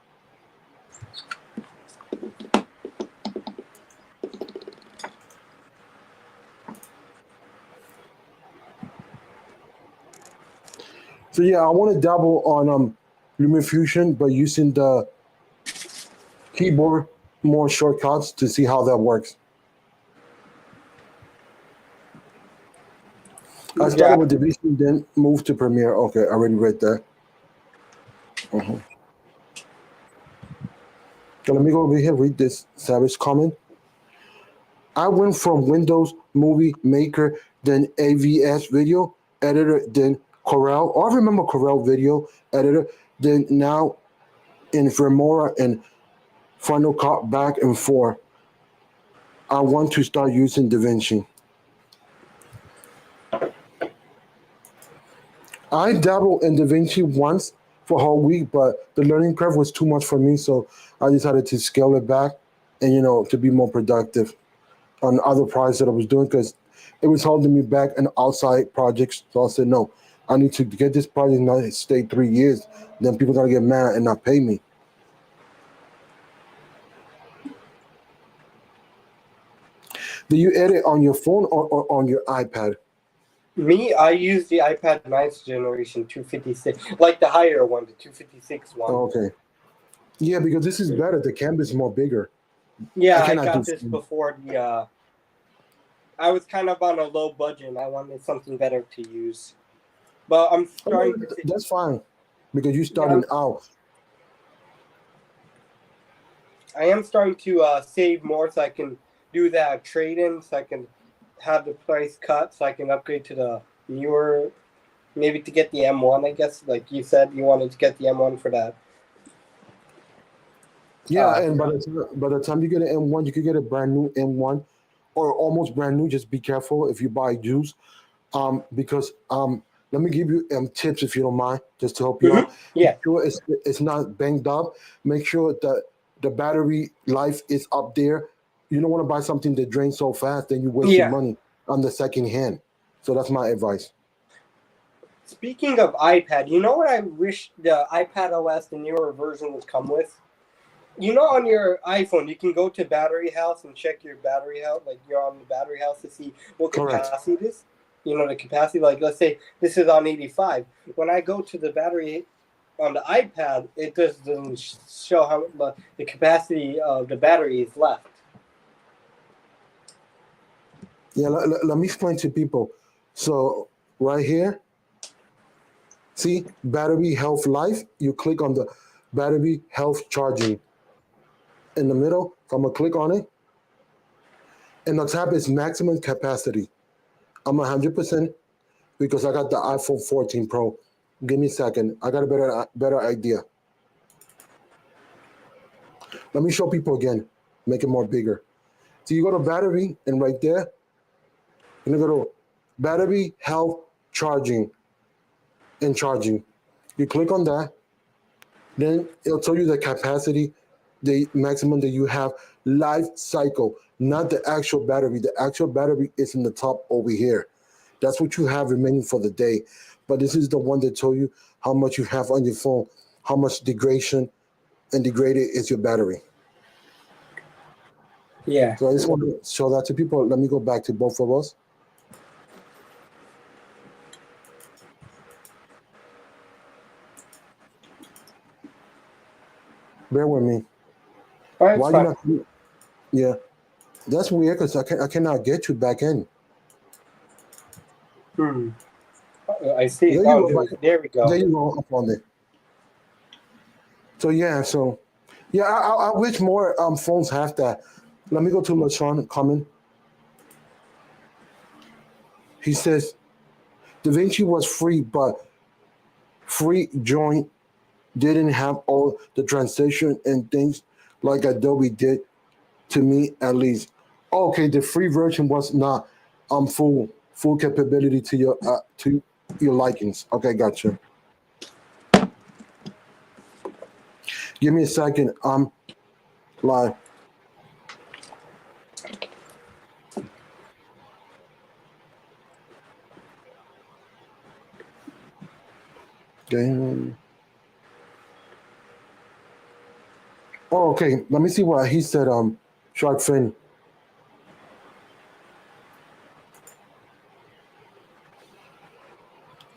Speaker 1: So yeah, I want to dabble on LumaFusion, but using the keyboard more shortcuts to see how that works. I started
Speaker 2: Yeah,
Speaker 1: with DaVinci, then moved to Premiere. Okay, I already read that. Mhm. So let me go over here, read this Savage comment. I went from Windows Movie Maker, then AVS Video Editor, then Corel. Oh, I remember Corel Video Editor. Then now in Filmora and Final Cut back and forth. I want to start using DaVinci. I dabbled in DaVinci once for a whole week, but the learning curve was too much for me, so I decided to scale it back and to be more productive on other projects that I was doing because it was holding me back in outside projects. So I said, no, I need to get this project not stay 3 years. Then people are gonna get mad and not pay me. Do you edit on your phone or on your iPad?
Speaker 2: me, I use the iPad 9th generation 256, like the higher one, the 256 one.
Speaker 1: Oh, okay. Yeah, because this is better. The canvas is more bigger. I
Speaker 2: Yeah, I
Speaker 1: cannot do.
Speaker 2: got this before the. I was kind of on a low budget, and I wanted something better to use. But I'm starting to.
Speaker 1: That's fine. because you're
Speaker 2: Yeah,
Speaker 1: starting out.
Speaker 2: I am starting to save more so I can do that trade in, so I can have the price cut, so I can upgrade to the newer, maybe to get the M1. I guess, like you said, you wanted to get the M1 for that.
Speaker 1: Yeah, and by the time you get an M1, you could get a brand new M1 or almost brand new. Just be careful if you buy used, because let me give you tips if you don't mind, just to help you out. Make
Speaker 2: Yeah,
Speaker 1: sure it's not banged up. Make sure that the battery life is up there. You don't want to buy something that drains so fast, then you waste your
Speaker 2: yeah.
Speaker 1: money on the second hand. So that's my advice.
Speaker 2: Speaking of iPad, you know what I wish the iPad OS, the newer version, would come with? You know, on your iPhone, you can go to Battery House and check your battery health. Like you're on the Battery House to see what
Speaker 1: Correct.
Speaker 2: capacity it is. You know, the capacity. Like let's say this is on 85. When I go to the battery on the iPad, it doesn't show how the capacity of the battery is left.
Speaker 1: Yeah, let me explain to people. So right here, see battery health life. You click on the battery health charging in the middle. So I'm gonna click on it, and the top is maximum capacity. I'm 100% because I got the iPhone 14 Pro. Give me a second. I got a better idea. Let me show people again. Make it more bigger. So you go to battery, and right there, you're gonna go to battery health charging and charging. You click on that, then it'll tell you the capacity, the maximum that you have, life cycle, not the actual battery. The actual battery is in the top over here. That's what you have remaining for the day. But this is the one that told you how much you have on your phone, how much degradation and degraded is your battery.
Speaker 2: Yeah.
Speaker 1: So I just want to show that to people. Let me go back to both of us. Bear with me.
Speaker 2: All right, it's
Speaker 1: Why you
Speaker 2: fine.
Speaker 1: not? Yeah, that's weird because I cannot get you back in.
Speaker 2: Hmm. I see.
Speaker 1: There you
Speaker 2: Oh,
Speaker 1: go.
Speaker 2: there we
Speaker 1: There
Speaker 2: go.
Speaker 1: you go up on it. So yeah, I wish more phones have that. Let me go to LaShawn comment. He says DaVinci was free, but free joint didn't have all the transition and things like Adobe did, to me at least. Okay, the free version was not full capability to your likings. Okay, gotcha. Give me a second. Live. Okay. Oh, okay. Let me see what he said. Shark Fin.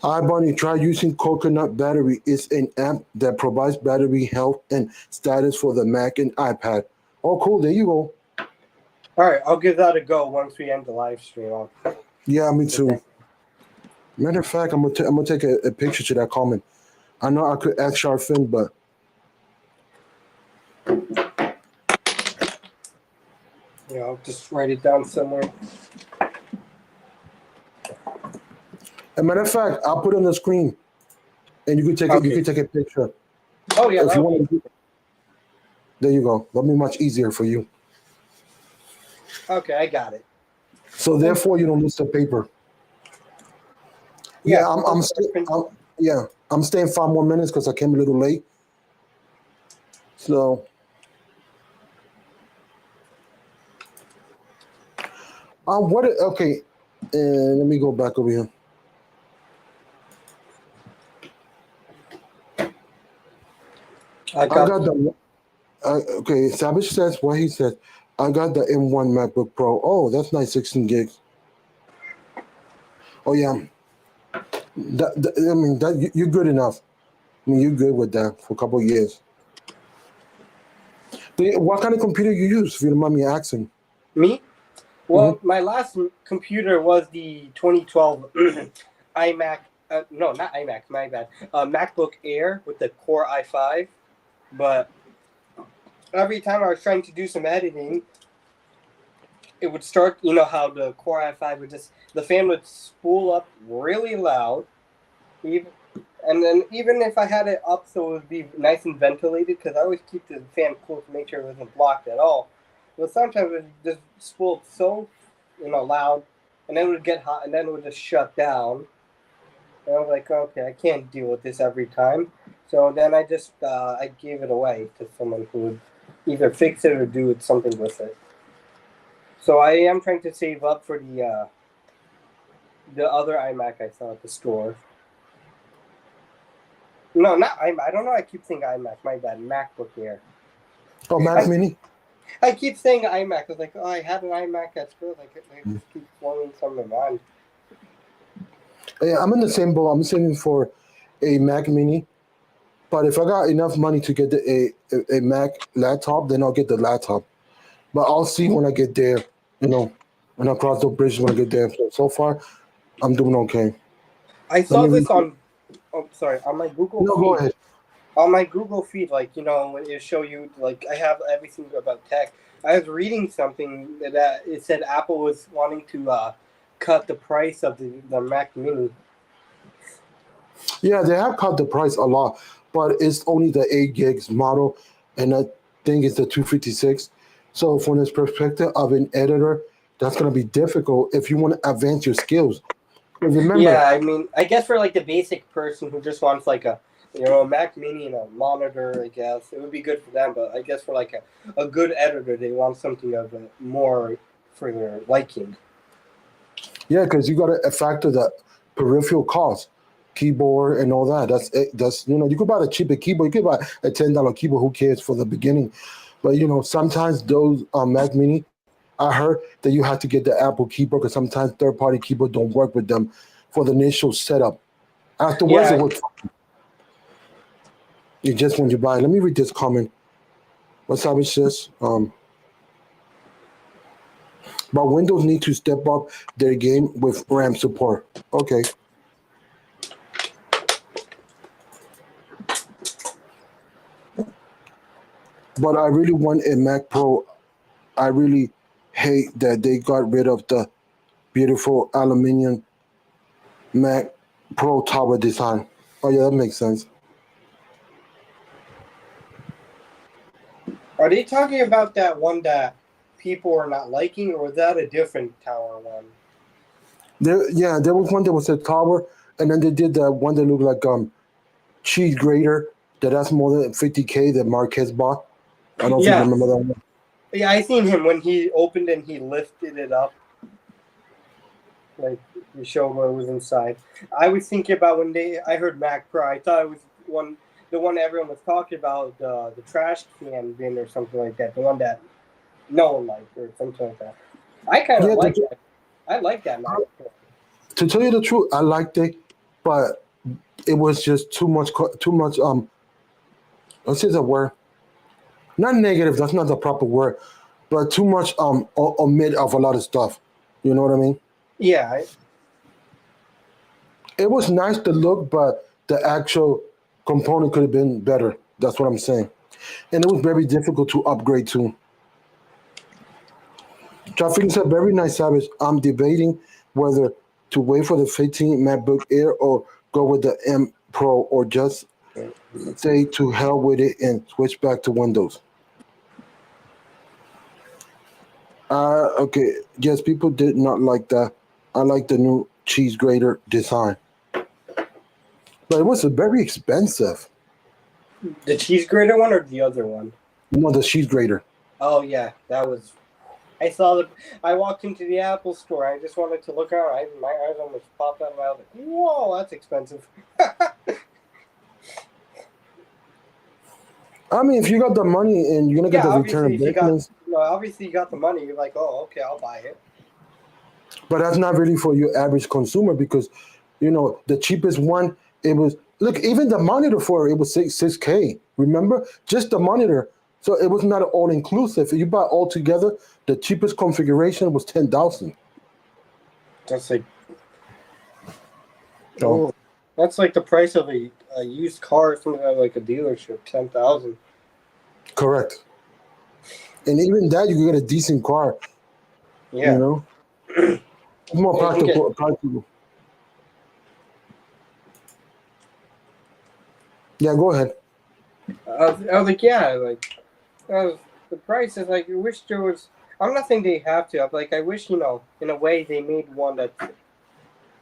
Speaker 1: iBunny, try using Coconut Battery. It's an app that provides battery health and status for the Mac and iPad. Oh, cool. There you go.
Speaker 2: All right, I'll give that a go once we end the live stream.
Speaker 1: Yeah, me
Speaker 2: So
Speaker 1: too.
Speaker 2: thank
Speaker 1: Matter of fact, I'm gonna take a picture to that comment. I know I could ask Shark Fin, but
Speaker 2: you. I'll just write it down somewhere.
Speaker 1: a matter of fact, I'll put it on the screen and you can take it. You
Speaker 2: Okay.
Speaker 1: can take a picture
Speaker 2: Oh yeah,
Speaker 1: if you
Speaker 2: that'll be.
Speaker 1: want to. There you go. That'll be much easier for you.
Speaker 2: Okay, I got it.
Speaker 1: So
Speaker 2: Thanks.
Speaker 1: therefore, you don't lose the paper.
Speaker 2: Yeah.
Speaker 1: Yeah, yeah, I'm staying 5 more minutes because I came a little late. So, what? Okay, and let me go back over here.
Speaker 2: I
Speaker 1: I
Speaker 2: got.
Speaker 1: got the. Okay, Savage says what he says. I got the M1 MacBook Pro. Oh, that's nice, 16 gigs. Oh yeah, I mean that you're good enough. I mean you're good with that for a couple of years. What kind of computer you use? If you don't mind me asking.
Speaker 2: Me?
Speaker 1: Hmm.
Speaker 2: Well, my last computer was the 2012 iMac no, not iMac, my bad. MacBook Air with the Core i5, but every time I was trying to do some editing, it would start. You know how the Core i5 would the fan would spool up really loud, even. And then even if I had it up so it would be nice and ventilated, because I always keep the fan cool to make sure it wasn't blocked at all. But sometimes it just spooled so, loud, and then it would get hot, and then it would just shut down. And I was like, okay, I can't deal with this every time. So then I just I gave it away to someone who would either fix it or do something with it. So I am trying to save up for the other iMac I saw at the store. No, not iMac. I don't know. I keep saying iMac. My bad. MacBook Air.
Speaker 1: Oh, Mac Mini.
Speaker 2: I keep saying iMac. I was like, oh, I had an iMac at school. Like, I just keep flowing from my mind.
Speaker 1: Yeah, I'm in the same boat. I'm saving for a Mac Mini. But if I got enough money to get a Mac laptop, then I'll get the laptop. But I'll see when I get there, when I cross the bridge when I get there. So far, I'm doing okay.
Speaker 2: I saw this on my Google
Speaker 1: No,
Speaker 2: feed.
Speaker 1: go ahead.
Speaker 2: On my Google feed, when it show you, I have everything about tech. I was reading something that it said Apple was wanting to cut the price of the Mac Mini.
Speaker 1: Yeah, they have cut the price a lot, but it's only the 8 gigs model, and I think it's the 256. So from this perspective of an editor, that's going to be difficult if you want to advance your skills. Remember,
Speaker 2: yeah, I mean, I guess for the basic person who just wants a Mac Mini and a monitor, I guess it would be good for them. But I guess for a good editor, they want something of more for their liking.
Speaker 1: Yeah, because you got to factor the peripheral cost, keyboard and all that. That's you could buy the cheaper keyboard. You could buy a $10 keyboard. Who cares for the beginning? But sometimes those Mac Mini, I heard that you have to get the Apple keyboard because sometimes third-party keyboard don't work with them for the initial setup. Afterwards, it works. You just when you buy. Let me read this comment. What's up? It says, but Windows need to step up their game with RAM support. Okay. But I really want a Mac Pro. I really hate that they got rid of the beautiful aluminum Mac Pro tower design. Oh yeah, that makes sense.
Speaker 2: Are they talking about that one that people are not liking, or was that a different tower one?
Speaker 1: There was one that was a tower, and then they did that one that looked like cheese grater. That's more than $50K that Marquez bought. I don't know if you remember that one.
Speaker 2: Yeah, I seen him when he opened and he lifted it up. He showed what was inside. I was thinking about I heard Mac Pro, I thought it was the one everyone was talking about, the trash can bin or something like that. The one that no one liked or something like that. I kind of like that. I like that Mac Pro.
Speaker 1: To tell you the truth, I liked it, but it was just too much. Let's use a word. Not negative. That's not the proper word, but too much omit of a lot of stuff. You know what I mean?
Speaker 2: Yeah.
Speaker 1: It was nice to look, but the actual component could have been better. That's what I'm saying. And it was very difficult to upgrade to. Traffic said, very nice, Savage. I'm debating whether to wait for the 15 MacBook Air or go with the M Pro or just say to hell with it and switch back to Windows. Okay. Yes, people did not like that. I like the new cheese grater design. But it was very expensive.
Speaker 2: The cheese grater one or the other one?
Speaker 1: No, the cheese grater.
Speaker 2: Oh yeah, that was. I walked into the Apple store. I just wanted to look around. My eyes almost popped out of my head. Like, whoa, that's expensive.
Speaker 1: I mean, if you got the money and you're gonna get the return of business.
Speaker 2: Obviously, you got the money. You're like, oh, okay, I'll buy it.
Speaker 1: But that's not really for your average consumer because, the cheapest one, it was, look, even the monitor for it was 6K. Remember? Just the monitor. So it was not all inclusive. If you buy all together, the cheapest configuration was $10,000.
Speaker 2: That's like.
Speaker 1: So,
Speaker 2: That's like the price of a used car, something like a dealership, 10,000.
Speaker 1: Correct. And even that, you can get a decent car.
Speaker 2: Yeah.
Speaker 1: You know, it's more
Speaker 2: And you can get,
Speaker 1: practical. Yeah, go ahead.
Speaker 2: I was like, yeah, like the price is like. I wish there was. I'm not saying they have to. I'm like, I wish in a way they made one that's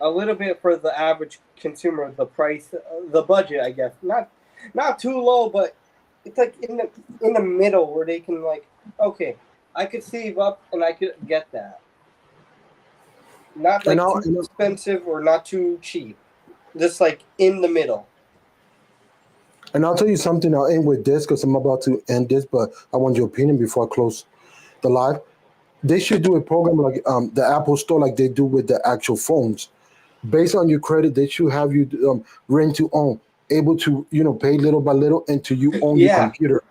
Speaker 2: a little bit for the average consumer. The price, the budget, I guess, not too low, but it's like in the middle where they can like, okay, I could save up and I could get that. Not
Speaker 1: And
Speaker 2: like
Speaker 1: now,
Speaker 2: too expensive or not too cheap. Just like in the middle.
Speaker 1: and I'll tell you something. I'll end with this because I'm about to end this, but I want your opinion before I close the live. They should do a program like the Apple Store, like they do with the actual phones. Based on your credit, they should have you rent to own, able to pay little by little until you own your
Speaker 2: Yeah,
Speaker 1: computer.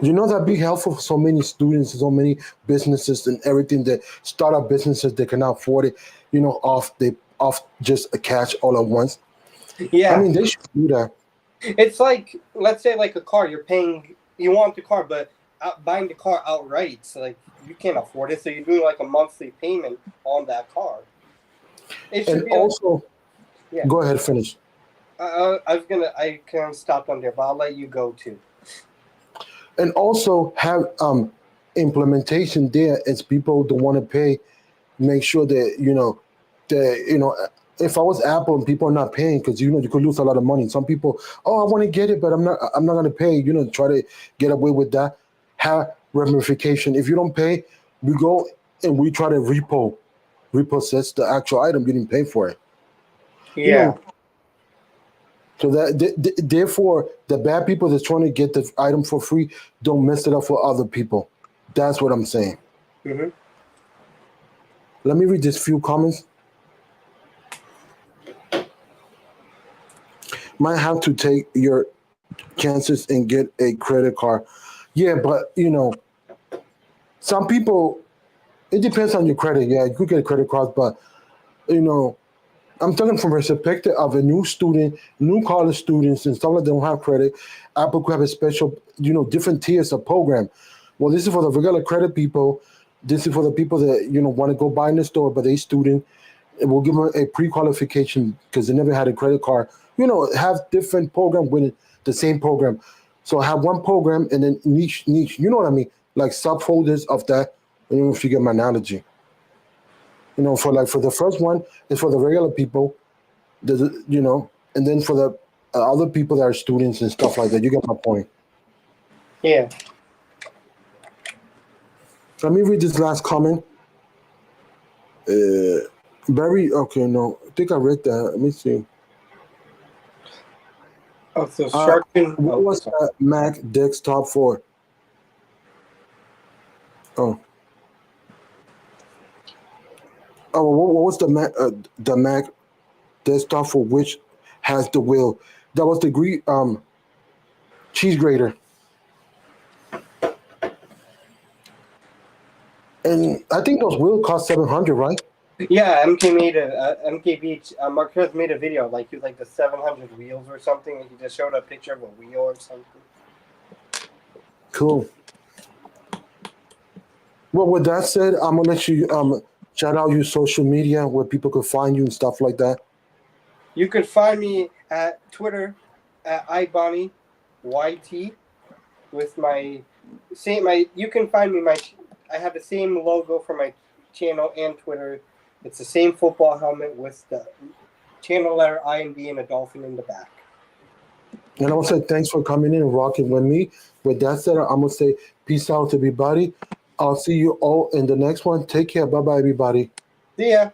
Speaker 1: You know that'd be helpful for so many students, so many businesses, and everything that start up businesses that cannot afford it. Off just a cash all at once. I
Speaker 2: yeah.
Speaker 1: mean, they should do that.
Speaker 2: It's like, let's say like a car. You're paying. You want the car, but buying the car outright, so like you can't afford it. So you do like a monthly payment on that car. It should
Speaker 1: And
Speaker 2: be like,
Speaker 1: also,
Speaker 2: yeah.
Speaker 1: go ahead, finish.
Speaker 2: I can stop on there, but I'll let you go too.
Speaker 1: And also have implementation there as people don't want to pay. Make sure that if I was Apple and people are not paying because you could lose a lot of money. Some people, oh, I want to get it, but I'm not going to pay. Try to get away with that. Have ramification. If you don't pay, we go and we try to repossess the actual item. You didn't pay for it.
Speaker 2: Yeah.
Speaker 1: So that therefore, the bad people that's trying to get the item for free don't mess it up for other people. That's what I'm saying.
Speaker 2: Mm-hmm.
Speaker 1: Let me read this few comments. Might have to take your chances and get a credit card. Yeah, but some people. It depends on your credit. Yeah, you could get a credit card, but I'm talking from a perspective of a new student, new college students, and some of them don't have credit. Apple could have a special, different tiers of program. Well, this is for the regular credit people. This is for the people that want to go buy in the store, but they student. It will give them a pre-qualification because they never had a credit card. Have different program within the same program. So have one program and then niche. You know what I mean? Like subfolders of that. I don't know if you get my analogy. For the first one, it's for the regular people, and then for the other people that are students and stuff like that. You get my point.
Speaker 2: Yeah.
Speaker 1: Let me read this last comment. Okay, no, I think I read that. Let me see.
Speaker 2: Oh, so Sharkin.
Speaker 1: What was that Mac desktop for? Oh. Oh, what was the Mac desktop for which has the wheel? That was the cheese grater. And I think those wheels cost $700, right?
Speaker 2: Yeah, MKB. Marquez made a video like he was like the 700 wheels or something, and he just showed a picture of a wheel or something.
Speaker 1: Cool. Well, with that said, I'm gonna let you shout out your social media where people could find you and stuff like that.
Speaker 2: You can find me at Twitter at ibonnyYT with my same. You can find me I have the same logo for my channel and Twitter. It's the same football helmet with the channel letter I and B and a dolphin in the back.
Speaker 1: And I want to say thanks for coming in and rocking with me. With that said, I'm gonna say peace out to everybody. I'll see you all in the next one. Take care. Bye bye, everybody.
Speaker 2: See ya.